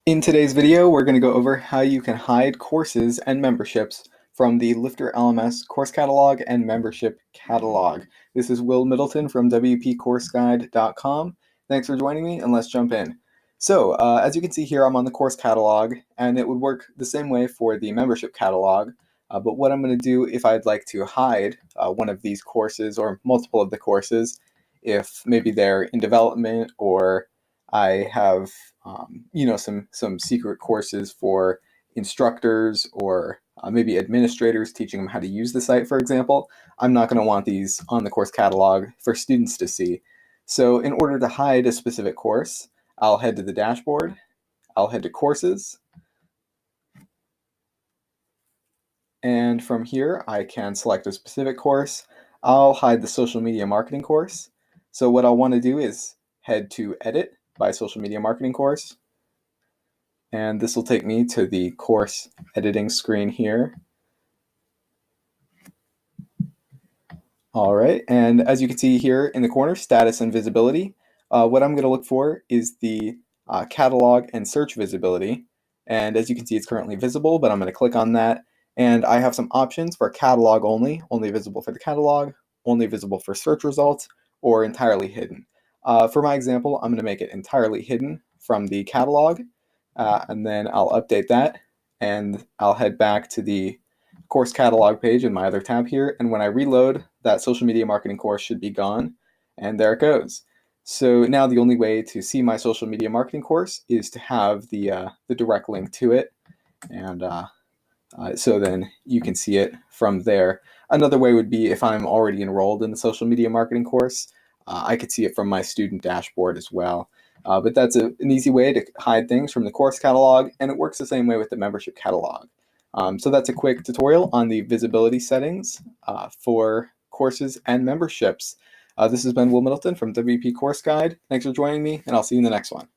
In today's video, we're going to go over how you can hide courses and memberships from the LifterLMS course catalog and membership catalog. This is Will Middleton from WPCourseGuide.com. Thanks for joining me, and let's jump in. So, as you can see here, I'm on the course catalog, and it would work the same way for the membership catalog. But what I'm going to do if I'd like to hide one of these courses or multiple of the courses, if maybe they're in development or I have some secret courses for instructors or maybe administrators teaching them how to use the site, for example. I'm not going to want these on the course catalog for students to see. So in order to hide a specific course, I'll head to the dashboard, I'll head to courses, and from here I can select a specific course. I'll hide the social media marketing course. So what I'll want to do is head to edit by social media marketing course. And this will take me to the course editing screen here. All right, and as you can see here in the corner, status and visibility, what I'm going to look for is the catalog and search visibility. And as you can see, it's currently visible, but I'm going to click on that. And I have some options for catalog only visible for the catalog, only visible for search results, or entirely hidden. For my example, I'm going to make it entirely hidden from the catalog, and then I'll update that, and I'll head back to the course catalog page in my other tab here, and when I reload, that social media marketing course should be gone, and there it goes. So now the only way to see my social media marketing course is to have the direct link to it, and so then you can see it from there. Another way would be if I'm already enrolled in the social media marketing course, I could see it from my student dashboard as well. But that's an easy way to hide things from the course catalog, and it works the same way with the membership catalog. So that's a quick tutorial on the visibility settings for courses and memberships. This has been Will Middleton from WP Course Guide. Thanks for joining me, and I'll see you in the next one.